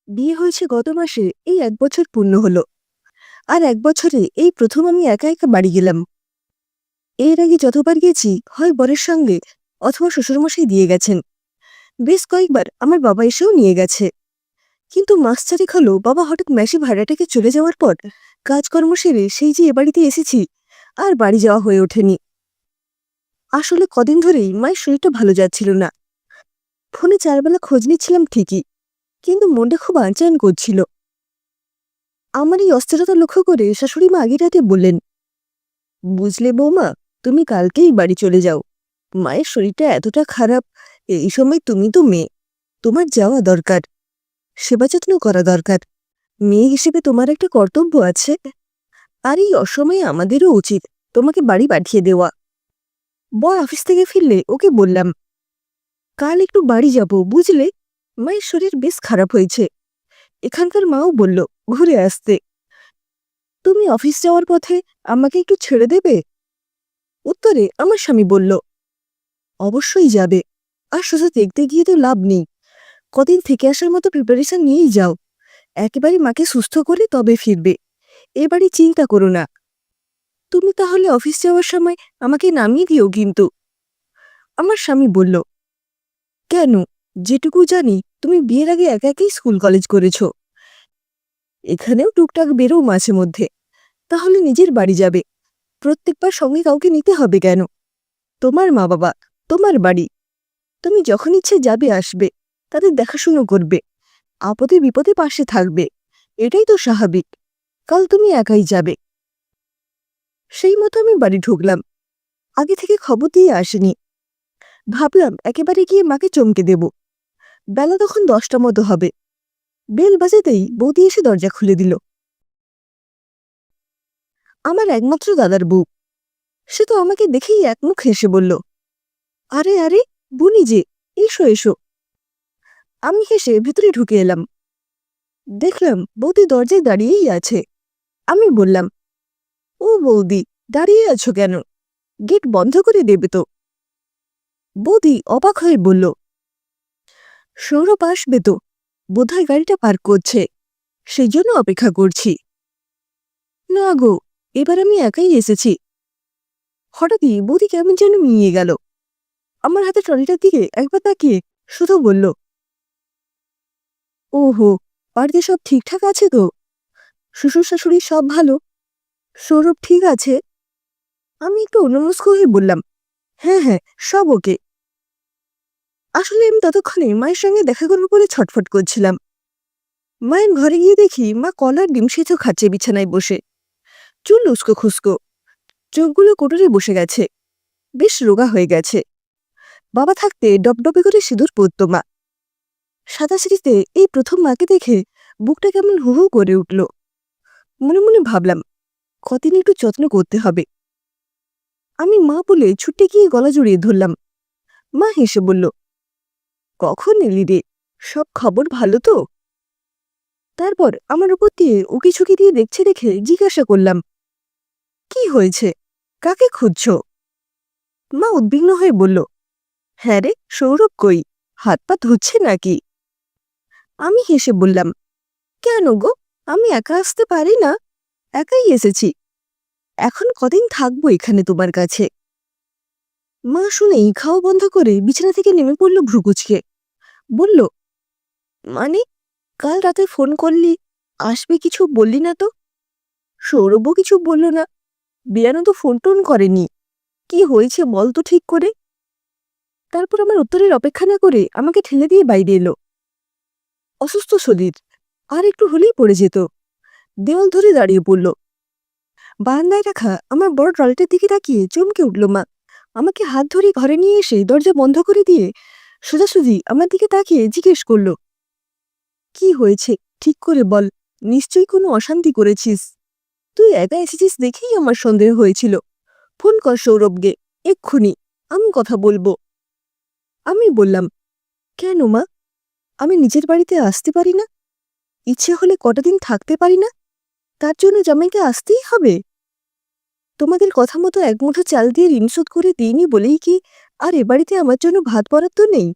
বিয়ে হয়েছে গত মাসে, এই ১ বছর পূর্ণ হলো। আর ১ বছরে এই প্রথম আমি একা একা বাড়ি গেলাম। এর আগে যতবার গেছি হয় বরের সঙ্গে অথবা শ্বশুরমশাই দিয়ে গেছেন। বেশ কয়েকবার আমার বাবা এসেও নিয়ে গেছে। কিন্তু মাস চারেক হলো বাবা হঠাৎ মেসে ভাড়াটাকে চলে যাওয়ার পর কাজকর্ম সেরে সেই যে এ বাড়িতে এসেছি, আর বাড়ি যাওয়া হয়ে ওঠেনি। আসলে কদিন ধরেই মায়ের শরীরটা ভালো যাচ্ছিল না। ফোনে ৪ বেলা খোঁজ নিচ্ছিলাম ঠিকই, কিন্তু মনটা খুব আনচান করছিল। আমার এই অস্থিরতা লক্ষ্য করে শাশুড়ি মা আগের রাতে বললেন, বুঝলে বৌমা, তুমি কালকেই বাড়ি চলে যাও। মায়ের শরীরটা এতটা খারাপ, এই সময় তুমি তো মেয়ে, তোমার যাওয়া দরকার, সেবা যত্ন করা দরকার। মেয়ে হিসেবে তোমার একটা কর্তব্য আছে। আর এই অসময়ে আমাদেরও উচিত তোমাকে বাড়ি পাঠিয়ে দেওয়া। বর অফিস থেকে ফিরলে ওকে বললাম, কাল একটু বাড়ি যাব বুঝলে, মায়ের শরীর বেশ খারাপ হয়েছে। এখানকার মাও বলল ঘুরে আসতে। তুমি অফিস যাওয়ার পথে আমাকে একটু ছেড়ে দেবে? উত্তরে আমার স্বামী বলল, অবশ্যই যাবে। আর শুধু দেখতে গিয়ে তো লাভ নেই, কদিন থেকে আসার মতো প্রিপারেশন নিয়েই যাও। একেবারে মাকে সুস্থ করে তবে ফিরবে। এবারে চিন্তা করো না। তুমি তাহলে অফিস যাওয়ার সময় আমাকে নামিয়ে দিও কিন্তু। আমার স্বামী বলল, কেন? যেটুকু জানি তুমি বিয়ের আগে একা একাই স্কুল কলেজ করেছ, এখানেও টুকটাক বেরো মাঝে মধ্যে। তাহলে নিজের বাড়ি যাবে, প্রত্যেকবার সঙ্গে কাউকে নিতে হবে কেন? তোমার মা বাবা, তোমার বাড়ি, তুমি যখন ইচ্ছে যাবে আসবে, তাদের দেখাশুনো করবে, আপদে বিপদে পাশে থাকবে। এটাই তো স্বাভাবিক। কাল তুমি একাই যাবে। সেই মতো আমি বাড়ি ঢুকলাম। আগে থেকে খবর দিয়ে আসেনি। ভাবলাম একেবারে গিয়ে মাকে চমকে দেব। বেলা তখন 10টা মতো হবে। বেল বাজাতেই বৌদি এসে দরজা খুলে দিল। আমার একমাত্র দাদার বউ। সে তো আমাকে দেখেই একমুখ হেসে বলল, আরে আরে, বুনি যে, এসো এসো। আমি হেসে ভেতরে ঢুকে এলাম। দেখলাম বৌদি দরজায় দাঁড়িয়েই আছে। আমি বললাম, ও বৌদি, দাঁড়িয়ে আছো কেন? গেট বন্ধ করে দেবে তো? বৌদি অবাক হয়ে বলল, সৌরভ আসবে তো, বোধহয় গাড়িটা পার্ক করছে, সেই জন্য অপেক্ষা করছি। না গো, এবার আমি একাই এসেছি। হঠাৎই বৌদি কেমন যেন মিয়ে গেল। আমার হাতে ট্রলিটার দিকে একবার তাকিয়ে শুধু বলল, ওহো, বাড়িতে সব ঠিকঠাক আছে তো? শ্বশুর শাশুড়ি সব ভালো? সৌরভ ঠিক আছে? আমি একটু অন্যমনস্ক হয়ে বললাম, হ্যাঁ হ্যাঁ, সব ওকে। আসলে আমি ততক্ষণে মায়ের সঙ্গে দেখা করবো বলে ছটফট করছিলাম। মায়ের ঘরে গিয়ে দেখি মা কলার ডিম সেদ্ধ খাচ্ছে বিছানায় বসে। চুল উস্কো খুস্কো, চোখগুলো কোটরে বসে গেছে, বেশ রোগা হয়ে গেছে। বাবা থাকতে ডবডবে করে সিঁদুর পরত মা। সাদা সিঁড়িতে এই প্রথম মাকে দেখে বুকটা কেমন হু হু করে উঠল। মনে মনে ভাবলাম, কদিন একটু যত্ন করতে হবে। আমি মা বলে ছুটে গিয়ে গলা জড়িয়ে ধরলাম। মা হেসে বলল, কখন এলি রে? সব খবর ভালো তো? তারপর আমার উপর দিয়ে উকি ঝুঁকি দিয়ে দেখছে দেখে জিজ্ঞাসা করলাম, কি হয়েছে? কাকে খুঁজছ? মা উদ্বিগ্ন হয়ে বলল, হ্যাঁ রে, সৌরভ কই? হাত পা ধুচ্ছে নাকি? আমি হেসে বললাম, কেন গো, আমি একা আসতে পারি না? একাই এসেছি। এখন কদিন থাকবো এখানে তোমার কাছে। মা শুনেই খাওয়া বন্ধ করে বিছানা থেকে নেমে পড়ল ভ্রুকুচকে। বলল, মানে, কাল রাতে ফোন করলি, আসবে কিছু বললি না তো? সৌরভও কিছু বলল না, বিয়ানও তো ফোন টোন করেনি। কি হয়েছে বল তো ঠিক করে। তারপর আমার উত্তরের অপেক্ষা না করে আমাকে ঠেলে দিয়ে বাইরে এলো। অসুস্থ শরীর, আর একটু হলেই পড়ে যেত। দেওয়াল ধরে দাঁড়িয়ে পড়ল। বারান্দায় রাখা আমার বড় ট্রলিটার দিকে তাকিয়ে চমকে উঠল মা। আমাকে হাত ধরে ঘরে নিয়ে এসে দরজা বন্ধ করে দিয়ে সোজাসুজি আমার দিকে তাকিয়ে জিজ্ঞেস করল, কি হয়েছে ঠিক করে বল, নিশ্চয়ই কোনো অশান্তি করেছিস। তুই একা এসেছিস দেখেই আমার সন্দেহ হয়েছিল। ফোন কর সৌরভকে, এক্ষুনি, আমি কথা বলবো। আমি বললাম, কেন মা, আমি নিজের বাড়িতে আসতে পারি না? ইচ্ছে হলে কটা দিন থাকতে পারি না? তার জন্য জামাইকে আসতেই হবে? তোমাদের কথা মতো এক মুঠো চাল দিয়ে ঋণ শোধ করে দিইনি বলেই কি আর এ বাড়িতে আমার জন্য ভাত বরাদ্দ নেই?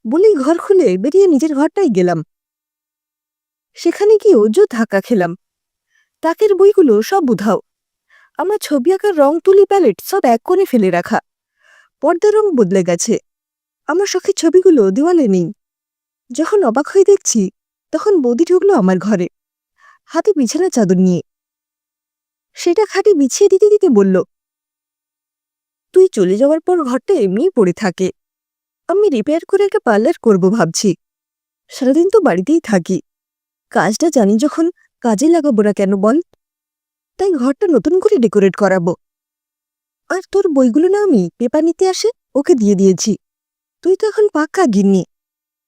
বলেই ঘর খুলে বেরিয়ে নিজের ঘরটাই গেলাম। সেখানে গিয়েও ধাক্কা খেলাম। তাকের বইগুলো সব উধাও। আমার ছবি আঁকার রং তুলি প্যালেট সব এক কোণে ফেলে রাখা। পর্দার রং বদলে গেছে। আমার শখের ছবিগুলো দেওয়ালে নেই। যখন অবাক হয়ে দেখছি, তখন বৌদি ঢুকলো আমার ঘরে, হাতে বিছানা চাদর নিয়ে। সেটা খাটে বিছিয়ে দিতে দিতে বলল, তুই চলে যাওয়ার পর ঘরটা এমনিই পড়ে থাকে। আমি রিপেয়ার করে একটা পার্লার করব ভাবছি। সারাদিন তো বাড়িতেই থাকি। কাজটা জানি যখন, কাজে লাগাবো না কেন বল? তাই ঘরটা নতুন করে ডেকোরেট করাবো। আর তোর বইগুলো না আমি পেপার নিতে আসে ওকে দিয়ে দিয়েছি। তুই তো এখন পাক্কা গিন্নি,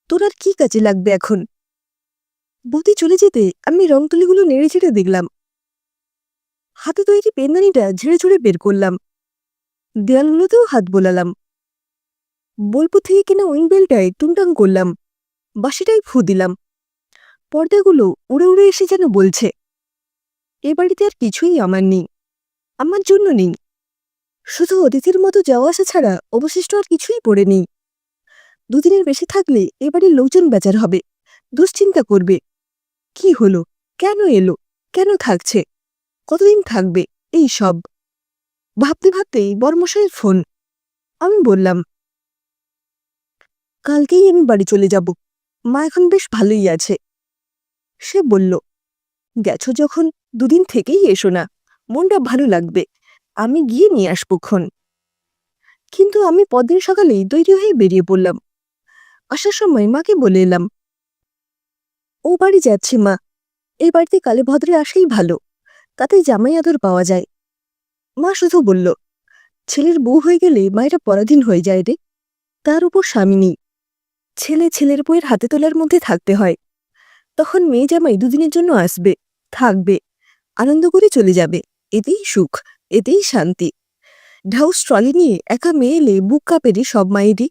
তোর আর কি কাজে লাগবে এখন? বৌদি চলে যেতে আমি রং তুলিগুলো নেড়ে ছেড়ে দেখলাম। হাতে তৈরি পেনদানিটা ঝেড়ে ঝুড়ে বের করলাম। দেয়ালগুলোতেও হাত বোলালাম। বোলপুর থেকে কেনা উইংবেলটায় টুংটাং করলাম। বাঁশিটাই ফু দিলাম। পর্দাগুলো উড়ে উড়ে এসে যেন বলছে, এ বাড়িতে আর কিছুই আমার নেই, আমার জন্য নেই। শুধু অতিথির মতো যাওয়া আসা ছাড়া অবশিষ্ট আর কিছুই পড়ে নেই। দুদিনের বেশি থাকলে এ বাড়ির লোকজন বেচার হবে, দুশ্চিন্তা করবে। কি হলো, কেন এলো, কেন থাকছে, কতদিন থাকবে, এই সব ভাবতে ভাবতেই বরমশাইয়ের ফোন। আমি বললাম, কালকেই আমি বাড়ি চলে যাব, মা এখন বেশ ভালোই আছে। সে বলল, গেছো যখন দুদিন থেকেই এসো না, মনটা ভালো লাগবে, আমি গিয়ে নিয়ে আসবোক্ষণ। কিন্তু আমি পরদিন সকালেই তৈরি হয়ে বেরিয়ে পড়লাম। আসার সময় মাকে বলে এলাম, ও বাড়ি যাচ্ছি মা, এই বাড়িতে কালে ভদ্রে আসাই ভালো, তাতে জামাই আদর পাওয়া যায়। মা শুধু বলল, ছেলের বউ হয়ে গেলে মায়েরা পরাধীন হয়ে যায় রে, তার উপর স্বামী নেই। ছেলে ছেলের বউয়ের হাতে তোলার মধ্যে থাকতে হয়। তখন মেয়ে জামাই দুদিনের জন্য আসবে, থাকবে, আনন্দ করে চলে যাবে, এতেই সুখ, এতেই শান্তি। ঢাউস ট্রলি নিয়ে একা মেয়ে এলে বুক কাঁপেরে সব মায়েরই।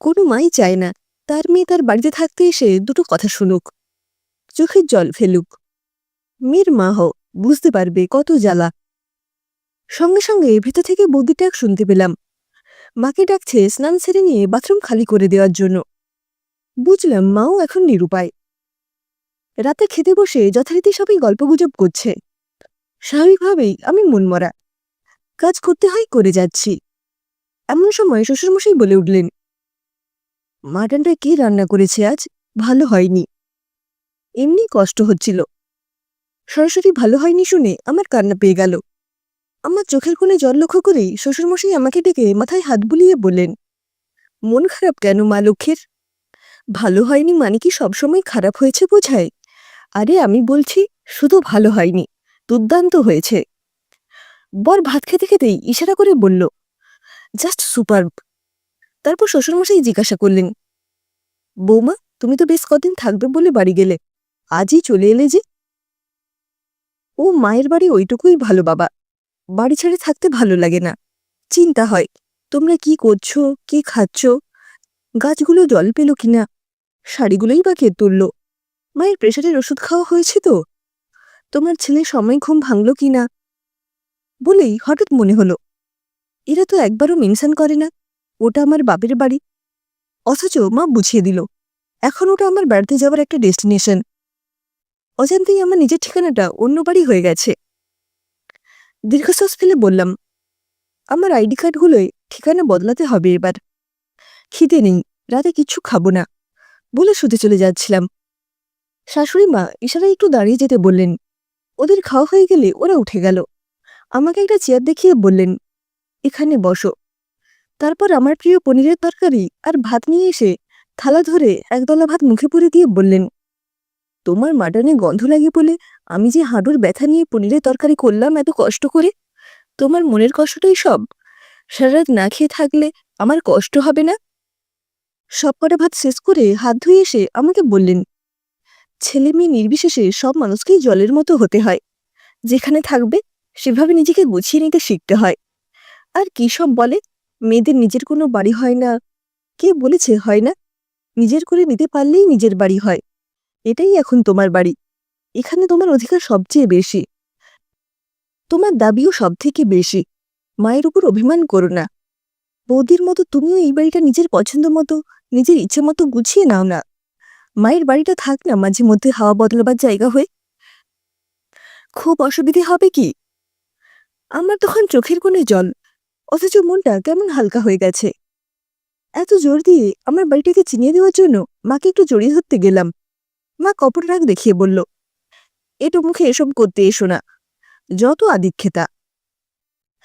কোনো মাই চায় না তার মেয়ে তার বাড়িতে থাকতে এসে দুটো কথা শুনুক, চোখের জল ফেলুক। মেয়ের মা হও, বুঝতে পারবে কত জ্বালা। সঙ্গে সঙ্গে ভেতর থেকে বৌদির ডাক শুনতে পেলাম। মাকে ডাকছে স্নান সেরে নিয়ে বাথরুম খালি করে দেওয়ার জন্য। বুঝলাম মাও এখন নিরুপায়। রাতে খেতে বসে যথারীতি সবাই গল্পগুজব করছে। স্বাভাবিকভাবেই আমি মনমরা, কাজ করতে হয় করে যাচ্ছি। এমন সময় শ্বশুরমশাই বলে উঠলেন, মাটনটা কে রান্না করেছে আজ, ভালো হয়নি। এমনি কষ্ট হচ্ছিল। সরাসরি ভালো হয়নি শুনে আমার কান্না পেয়ে গেল। আমার চোখের কোণে জল লক্ষ্য করেই শ্বশুরমশাই আমাকে ডেকে মাথায় হাত বুলিয়ে বললেন, মন খারাপ কেন মা লক্ষ্মীর? ভালো হয়নি মানে কি সবসময় খারাপ হয়েছে বোঝায়? আরে আমি বলছি শুধু ভালো হয়নি, দুর্দান্ত হয়েছে। বর ভাত খেতে খেতেই ইশারা করে বলল, জাস্ট সুপারব। তারপর শ্বশুরমশাই জিজ্ঞাসা করলেন, বৌমা তুমি তো বেশ কদিন থাকবে বলে বাড়ি গেলে, আজই চলে এলে যে? ও মায়ের বাড়ি ওইটুকুই ভালো বাবা, বাড়ি ছেড়ে থাকতে ভালো লাগে না। চিন্তা হয় তোমরা কি করছো, কি খাচ্ছ, গাছগুলো জল পেল কিনা, শাড়িগুলোই বা কে তুলল, মায়ের প্রেশারের ওষুধ খাওয়া হয়েছে তো, তোমার ছেলে সময় ঘুম ভাঙল কিনা। বলেই হঠাৎ মনে হলো, এরা তো একবারও মেনশন করে না ওটা আমার বাপের বাড়ি। অথচ মা বুঝিয়ে দিল, এখন ওটা আমার বেড়াতে যাওয়ার একটা ডেস্টিনেশন। অজান্তেই আমার নিজের ঠিকানাটা অন্য বাড়ি হয়ে গেছে। দীর্ঘশ্বাস ফেলে বললাম, আমার আইডি কার্ডগুলোয় ঠিকানা বদলাতে হবে এবার। খিদে নেই, রাতে কিচ্ছু খাবো না বলে শুতে চলে যাচ্ছিলাম। শাশুড়ি মা ইশারায় একটু দাঁড়িয়ে যেতে বললেন। ওদের খাওয়া হয়ে গেলে ওরা উঠে গেল। আমাকে একটা চেয়ার দেখিয়ে বললেন, এখানে বসো। তারপর আমার প্রিয় পনিরের তরকারি আর ভাত নিয়ে এসে থালা ধরে একদলা ভাত মুখে পুরে দিয়ে বললেন, তোমার মাটনে গন্ধ লাগে বলে আমি যে হাঁটুর ব্যথা নিয়ে পনিরের তরকারি করলাম এত কষ্ট করে, তোমার মনের কষ্টটাই সব। সারা রাত না খেয়ে থাকলে আমার কষ্ট হবে না? সব কটা ভাত শেষ করে হাত ধুয়ে এসে আমাকে বললেন, ছেলে মেয়ে নির্বিশেষে সব মানুষকেই জলের মতো হতে হয়। যেখানে থাকবে সেভাবে নিজেকে গুছিয়ে নিতে শিখতে হয়। আর কি সব বলে, মেয়েদের নিজের কোনো বাড়ি হয় না। কে বলেছে হয় না? নিজের করে নিতে পারলেই নিজের বাড়ি হয়। এটাই এখন তোমার বাড়ি, এখানে তোমার অধিকার সবচেয়ে বেশি, তোমার দাবিও সব থেকে বেশি। মায়ের উপর অভিমান করো না। বৌদির মতো তুমিও এই বাড়িটা নিজের পছন্দ মতো, নিজের ইচ্ছে মতো গুছিয়ে নাও না। মায়ের বাড়িটা থাক না মাঝে মধ্যে হাওয়া বদলাবার জায়গা হয়ে। খুব অসুবিধে হবে কি? আমার তখন চোখের কোণে জল, অথচ মনটা কেমন হালকা হয়ে গেছে। এত জোর দিয়ে আমার বাড়িটাকে চিনিয়ে দেওয়ার জন্য মাকে একটু জড়িয়ে ধরতে গেলাম। মা কপট রাগ দেখিয়ে বলল, এটো মুখে এসব করতে এসো না, যত আদিক্ষেতা।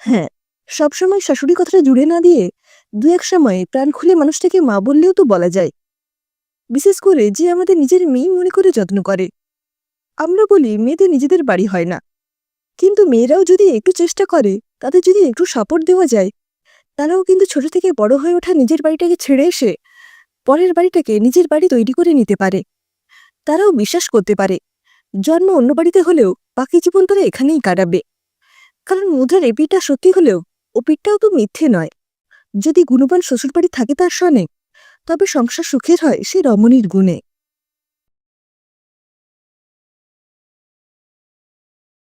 হ্যাঁ, সবসময় শাশুড়ি কথাটা জুড়ে না দিয়ে দু এক সময় প্রাণ খুলে মানুষটাকে মা বললেও তো বলা যায়, বিশেষ করে যে আমাদের নিজের মেয়ে মনে করে যত্ন করে। আমরা বলি মেয়েদের নিজেদের বাড়ি হয় না, কিন্তু মেয়েরাও যদি একটু চেষ্টা করে, তাদের যদি একটু সাপোর্ট দেওয়া যায়, তারাও কিন্তু ছোট থেকে বড় হয়ে ওঠা নিজের বাড়িটাকে ছেড়ে এসে পরের বাড়িটাকে নিজের বাড়ি তৈরি করে নিতে পারে। তারাও বিশ্বাস করতে পারে জন্ম অন্য বাড়িতে হলেও বাকি জীবন তারা এখানেই কাটাবে। কারণ মুদ্রার এ পিঠটা সত্যি হলেও ও পিঠটাও তো মিথ্যে নয়। যদি গুণবান শ্বশুরবাড়ি থাকে তার সনে, তবে সংসার সুখের হয় সে রমণীর গুণে।